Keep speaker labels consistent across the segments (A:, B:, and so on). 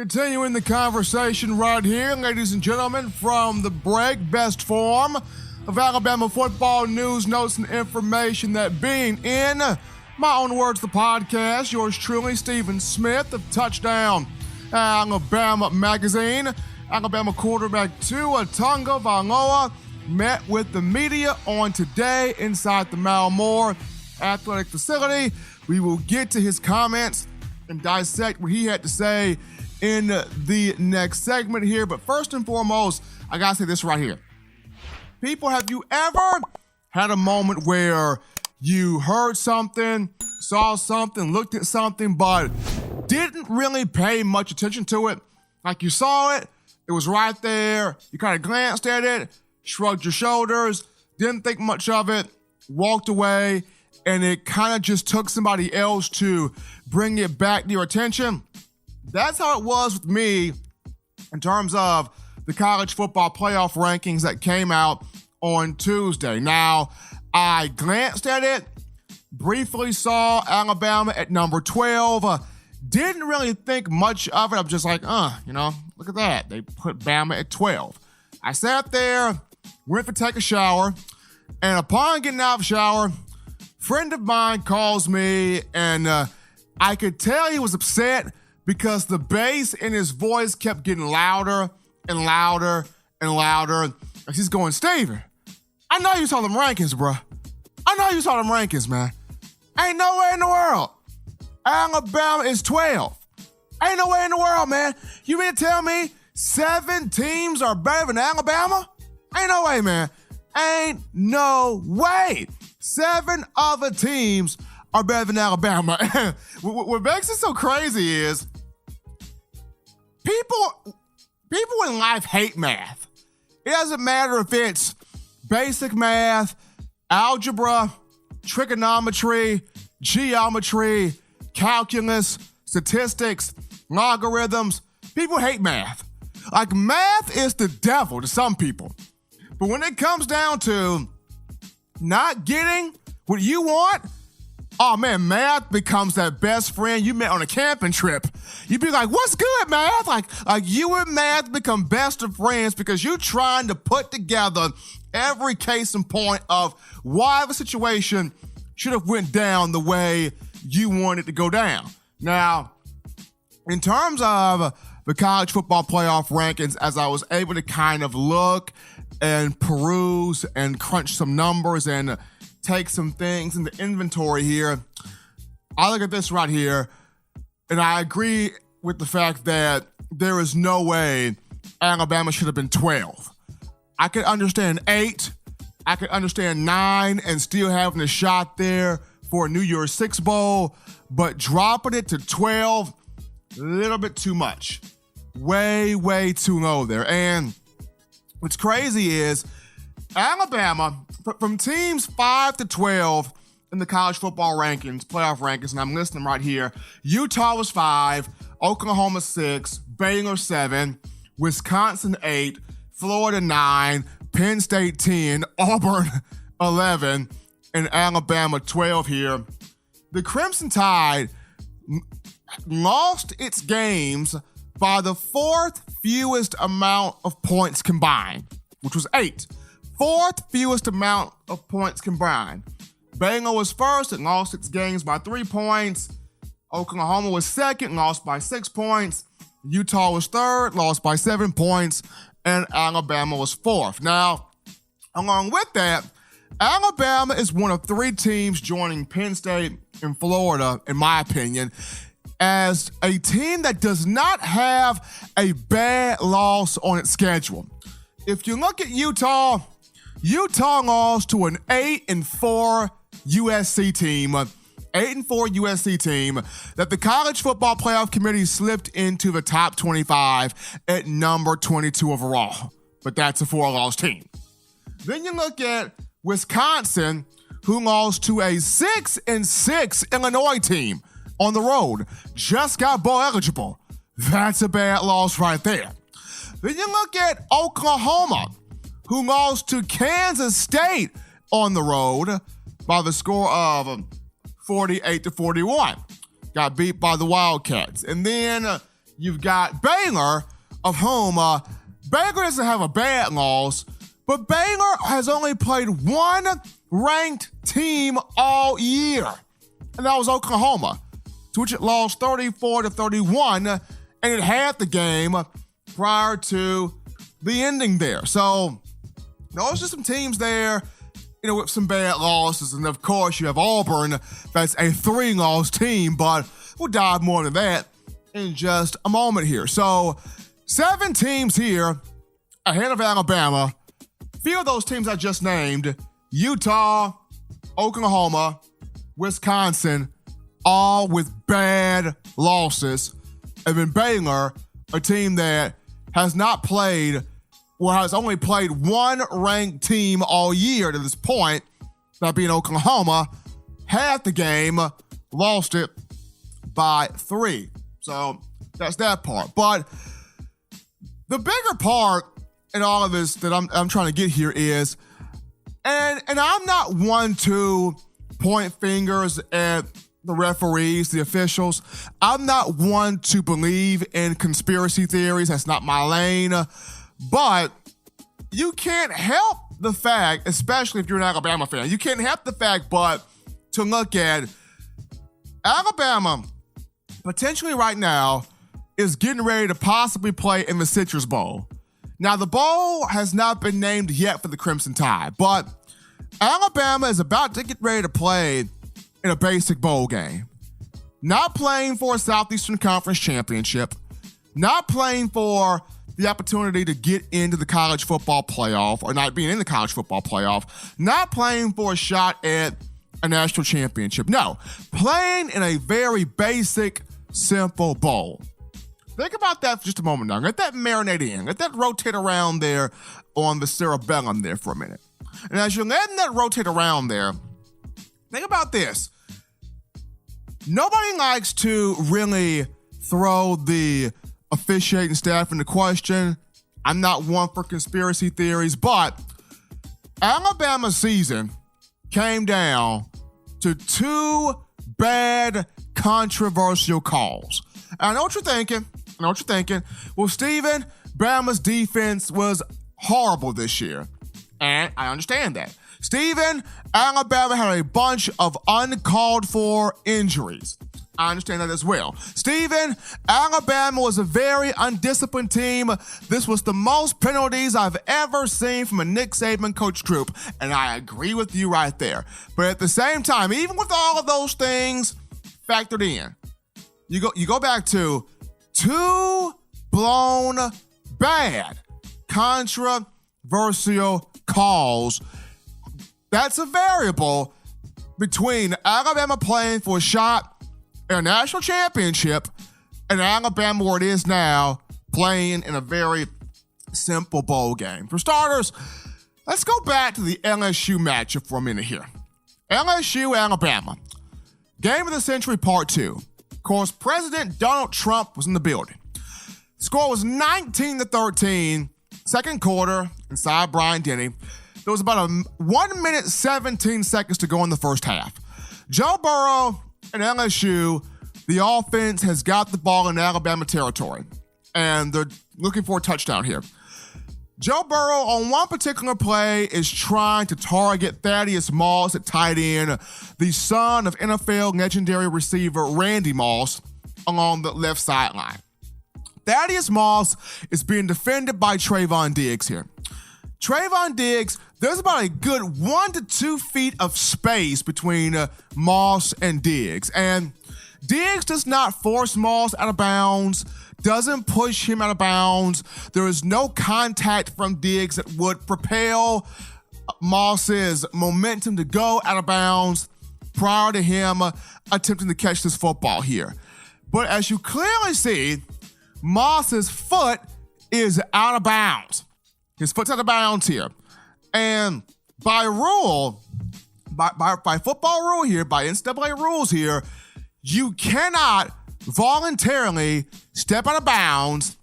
A: Continuing the conversation right here, ladies and gentlemen, from the break, best form of Alabama football news, notes, and information that being in my own words, the podcast, yours truly, Stephen Smith of Touchdown Alabama Magazine. Alabama quarterback Tua Tagovailoa met with the media on today inside the Malmore Athletic Facility. We will get to his comments and dissect what he had to say in the next segment here. But first and foremost, I gotta say this right here. People, have you ever had a moment where you heard something, saw something, looked at something, but didn't really pay much attention to it? Like you saw it, it was right there, you kind of glanced at it, shrugged your shoulders, didn't think much of it, walked away, and it kind of just took somebody else to bring it back to your attention? That's how it was with me in terms of the college football playoff rankings that came out on Tuesday. Now, I glanced at it, briefly saw Alabama at number 12, didn't really think much of it. I'm just like, look at that. They put Bama at 12. I sat there, went to take a shower, and upon getting out of the shower, a friend of mine calls me, and I could tell he was upset because the bass in his voice kept getting louder and louder and louder. And he's going, Steven, I know you saw them rankings, bro. I know you saw them rankings, man. Ain't no way in the world Alabama is 12. Ain't no way in the world, man. You mean to tell me 7 teams are better than Alabama? Ain't no way, man. Ain't no way. 7 other teams are better than Alabama. What makes it so crazy is people in life hate math. It doesn't matter if it's basic math, algebra, trigonometry, geometry, calculus, statistics, logarithms. People hate math. Like, math is the devil to some people. But when it comes down to not getting what you want, oh man, math becomes that best friend you met on a camping trip. You'd be like, what's good, math? Like you and math become best of friends because you're trying to put together every case in point of why the situation should have went down the way you want it to go down. Now, in terms of the college football playoff rankings, as I was able to kind of look and peruse and crunch some numbers and take some things into inventory here, I look at this right here, and I agree with the fact that there is no way Alabama should have been 12. I could understand 8, I could understand 9 and still having a shot there for a New Year's Six Bowl, but dropping it to 12, a little bit too much. Way, way too low there. And what's crazy is Alabama, from teams 5 to 12 in the college football rankings, playoff rankings, and I'm listing them right here, Utah was 5, Oklahoma 6, Baylor 7, Wisconsin 8, Florida 9, Penn State 10, Auburn 11, and Alabama 12 here. The Crimson Tide lost its games by the 4th fewest amount of points combined, which was 8. 4th fewest amount of points combined. Baylor was 1st and lost its games by 3 points. Oklahoma was 2nd, lost by 6 points. Utah was 3rd, lost by 7 points. And Alabama was 4th. Now, along with that, Alabama is one of 3 teams joining Penn State and Florida, in my opinion, as a team that does not have a bad loss on its schedule. If you look at Utah lost to an 8-4 USC team, 8-4 USC team that the College Football Playoff Committee slipped into the top 25 at number 22 overall. But that's a 4-loss team. Then you look at Wisconsin, who lost to a 6-6 Illinois team on the road, just got bowl eligible. That's a bad loss right there. Then you look at Oklahoma, who lost to Kansas State on the road by the score of 48-41. Got beat by the Wildcats. And then you've got Baylor, of whom Baylor doesn't have a bad loss, but Baylor has only played one ranked team all year, and that was Oklahoma, to which it lost 34-31, and it had the game prior to the ending there. So those are some teams there, with some bad losses. And of course, you have Auburn, that's a 3-loss team, but we'll dive more into that in just a moment here. So 7 teams here ahead of Alabama. Few of those teams I just named, Utah, Oklahoma, Wisconsin, all with bad losses. And then Baylor, a team that has not played, or has only played one ranked team all year to this point, that being Oklahoma, had the game, lost it by 3. So that's that part. But the bigger part in all of this that I'm trying to get here is, and I'm not one to point fingers at the referees, the officials. I'm not one to believe in conspiracy theories. That's not my lane. But you can't help the fact, especially if you're an Alabama fan, you can't help the fact but to look at Alabama potentially right now is getting ready to possibly play in the Citrus Bowl. Now, the bowl has not been named yet for the Crimson Tide, but Alabama is about to get ready to play in a basic bowl game. Not playing for a Southeastern Conference championship, not playing for the opportunity to get into the college football playoff, or not being in the college football playoff, not playing for a shot at a national championship. No, playing in a very basic, simple bowl. Think about that for just a moment now. Let that marinate in. Let that rotate around there on the cerebellum there for a minute. And as you're letting that rotate around there, think about this. Nobody likes to really throw the officiating staff into question. I'm not one for conspiracy theories, but Alabama's season came down to 2 bad, controversial calls. And I know what you're thinking. Well, Steven, Bama's defense was horrible this year. And I understand that. Steven, Alabama had a bunch of uncalled for injuries. I understand that as well. Steven, Alabama was a very undisciplined team. This was the most penalties I've ever seen from a Nick Saban coach group. And I agree with you right there. But at the same time, even with all of those things factored in, you go back to 2 blown bad, controversial calls. That's a variable between Alabama playing for a shot at a national championship and Alabama, where it is now, playing in a very simple bowl game. For starters, let's go back to the LSU matchup for a minute here. LSU, Alabama. Game of the Century Part 2. Of course, President Donald Trump was in the building. The score was 19-13, second quarter, inside Bryant-Denny. There was about 1 minute, 17 seconds to go in the first half. Joe Burrow and LSU, the offense has got the ball in Alabama territory, and they're looking for a touchdown here. Joe Burrow, on one particular play, is trying to target Thaddeus Moss at tight end, the son of NFL legendary receiver Randy Moss, along the left sideline. Thaddeus Moss is being defended by Trayvon Diggs here. Trayvon Diggs, there's about a good 1 to 2 feet of space between Moss and Diggs. And Diggs does not force Moss out of bounds, doesn't push him out of bounds. There is no contact from Diggs that would propel Moss's momentum to go out of bounds prior to him attempting to catch this football here. But as you clearly see, Moss's foot is out of bounds. His foot's out of bounds here. And by rule, by football rule here, by NCAA rules here, you cannot voluntarily step out of bounds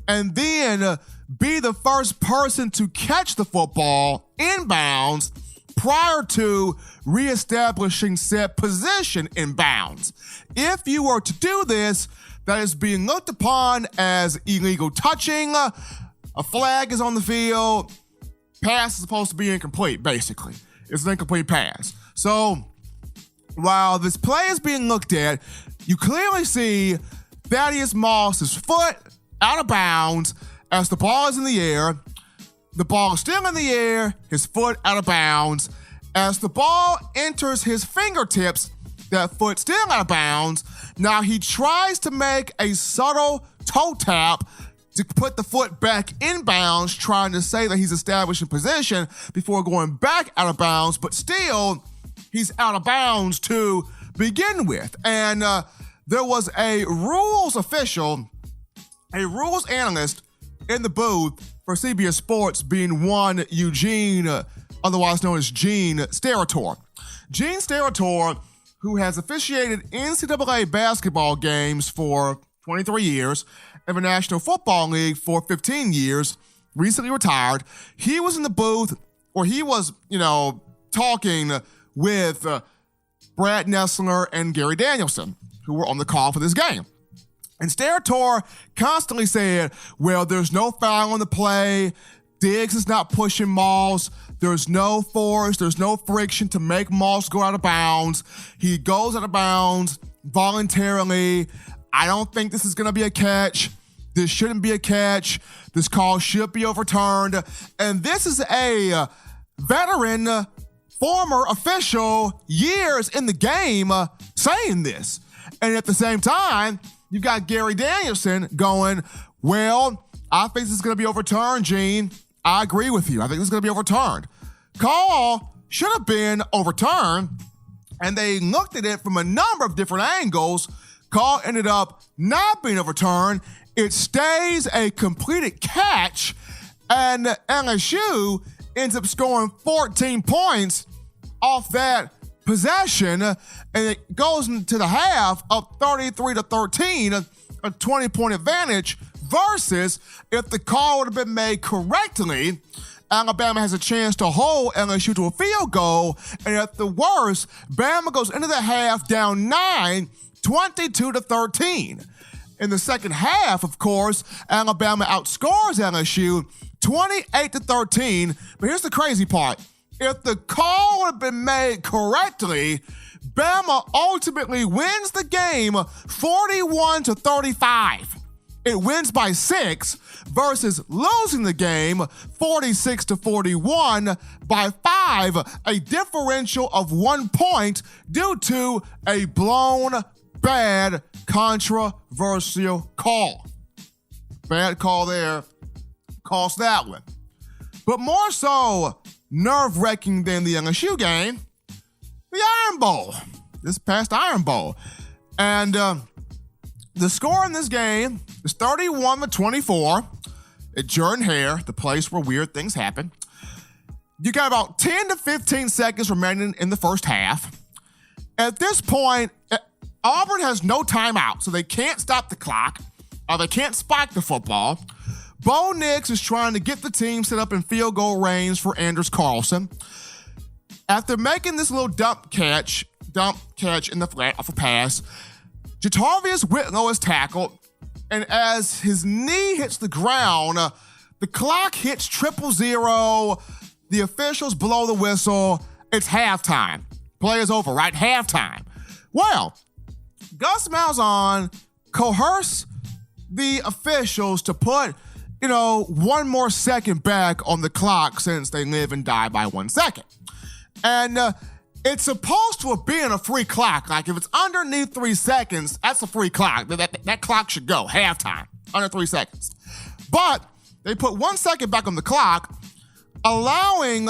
A: and then be the first person to catch the football in bounds prior to reestablishing said position in bounds. If you were to do this, that is being looked upon as illegal touching. A flag is on the field. Pass is supposed to be incomplete, basically. It's an incomplete pass. So while this play is being looked at, you clearly see Thaddeus Moss's foot out of bounds as the ball is in the air. The ball is still in the air, his foot out of bounds. As the ball enters his fingertips, that foot still out of bounds. Now he tries to make a subtle toe tap to put the foot back in bounds, trying to say that he's establishing position before going back out of bounds, but still, he's out of bounds to begin with. And there was a rules official, a rules analyst in the booth for CBS Sports, being one Eugene, otherwise known as Gene Steratore. Gene Steratore, who has officiated NCAA basketball games for 23 years and the National Football League for 15 years, recently retired. He was in the booth, or he was, talking with Brad Nessler and Gary Danielson, who were on the call for this game. And Steratore constantly said, well, there's no foul on the play. Diggs is not pushing Moss. There's no force. There's no friction to make Moss go out of bounds. He goes out of bounds voluntarily. I don't think this is going to be a catch. This shouldn't be a catch. This call should be overturned. And this is a veteran, former official, years in the game, saying this. And at the same time, you've got Gary Danielson going, well, I think this is going to be overturned, Gene. I agree with you. I think this is going to be overturned. Call should have been overturned, and they looked at it from a number of different angles. Call ended up not being overturned. It stays a completed catch, and LSU ends up scoring 14 points off that possession, and it goes into the half up 33-13, a 20-point advantage, versus if the call would have been made correctly, Alabama has a chance to hold LSU to a field goal, and at the worst, Bama goes into the half down 9, 22-13. In the second half, of course, Alabama outscores LSU 28-13, but here's the crazy part. If the call would have been made correctly, Bama ultimately wins the game 41-35. It wins by 6 versus losing the game 46-41 by 5, a differential of 1 point due to a blown, bad, controversial call. Bad call there, cost that one. But more so nerve-wracking than the LSU game, the Iron Bowl, this past Iron Bowl. And the score in this game is 31-24 at Jordan-Hare, the place where weird things happen. You got about 10 to 15 seconds remaining in the first half. At this point, Auburn has no timeout, so they can't stop the clock. They can't spike the football. Bo Nix is trying to get the team set up in field goal range for Anders Carlson. After making this little dump catch in the flat off a pass, Jatavius Whitlow is tackled, and as his knee hits the ground, the clock hits 000. The officials blow the whistle. It's halftime. Play is over, right? Halftime. Well, Gus Malzahn coerced the officials to put, 1 more second back on the clock since they live and die by 1 second. And it's supposed to have been a free clock. Like, if it's underneath 3 seconds, that's a free clock. That clock should go, halftime, under 3 seconds. But they put 1 second back on the clock, allowing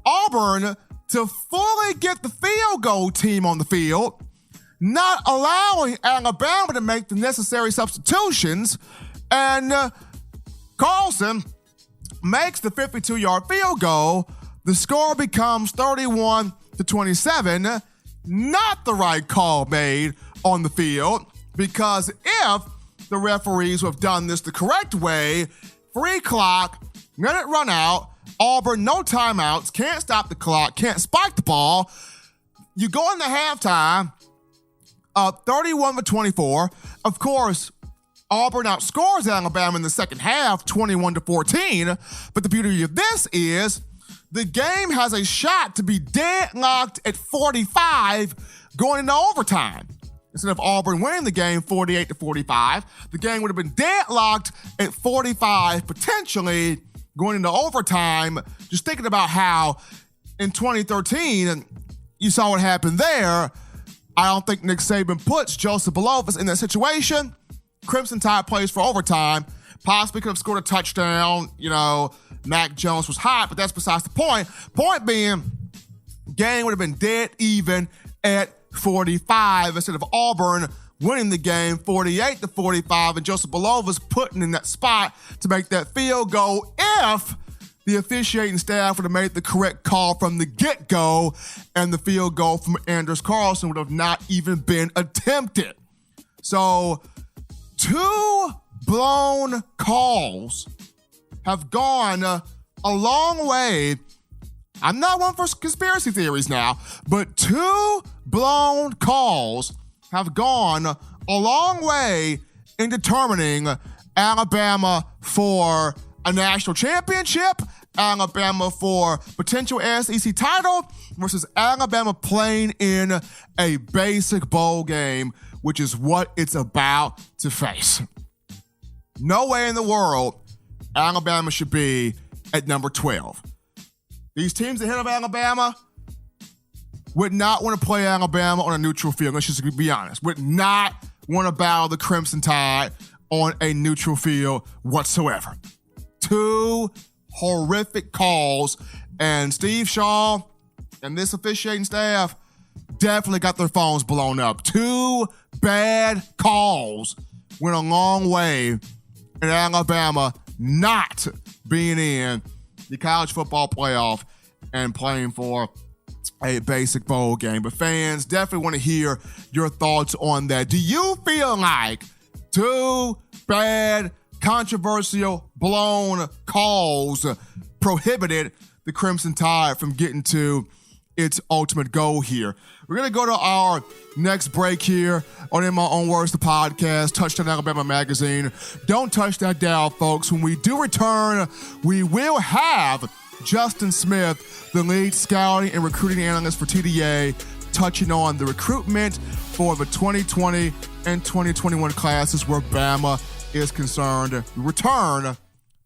A: Auburn to fully get the field goal team on the field, not allowing Alabama to make the necessary substitutions, and Carlson makes the 52-yard field goal. The score becomes 31-27. Not the right call made on the field, because if the referees would have done this the correct way, free clock, let it run out, Auburn, no timeouts, can't stop the clock, can't spike the ball. You go into halftime, up 31-24. Of course, Auburn outscores Alabama in the second half, 21-14. But the beauty of this is the game has a shot to be deadlocked at 45 going into overtime. Instead of Auburn winning the game 48-45, the game would have been deadlocked at 45, potentially going into overtime. Just thinking about how in 2013, you saw what happened there. I don't think Nick Saban puts Joseph Blvd in that situation. Crimson Tide plays for overtime. Possibly could have scored a touchdown. Mac Jones was hot, but that's besides the point. Point being, game would have been dead even at 45 instead of Auburn winning the game 48-45, and Joseph Blvd was putting in that spot to make that field goal if the officiating staff would have made the correct call from the get-go, and the field goal from Anders Carlson would have not even been attempted. So 2 blown calls have gone a long way. I'm not one for conspiracy theories now, but 2 blown calls have gone a long way in determining Alabama for a national championship, Alabama for potential SEC title, versus Alabama playing in a basic bowl game, which is what it's about to face. No way in the world Alabama should be at number 12. These teams ahead of Alabama would not want to play Alabama on a neutral field. Let's just be honest. Would not want to battle the Crimson Tide on a neutral field whatsoever. 2 horrific calls, and Steve Shaw and this officiating staff definitely got their phones blown up. 2 bad calls went a long way in Alabama not being in the college football playoff and playing for a basic bowl game. But fans, definitely want to hear your thoughts on that. Do you feel like 2 bad, controversial, blown calls prohibited the Crimson Tide from getting to its ultimate goal here? We're going to go to our next break here on In My Own Words, the podcast, Touchdown Alabama Magazine. Don't touch that dial, folks. When we do return, we will have Justin Smith, the lead scouting and recruiting analyst for TDA, touching on the recruitment for the 2020 and 2021 classes where Bama is concerned. We return to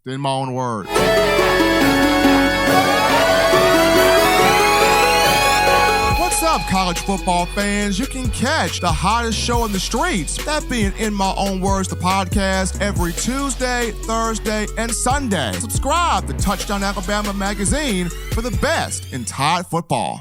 A: In My Own Words. What's up, college football fans? You can catch the hottest show in the streets, that being In My Own Words, the podcast, every Tuesday, Thursday, and Sunday. Subscribe to Touchdown Alabama Magazine for the best in Tide football.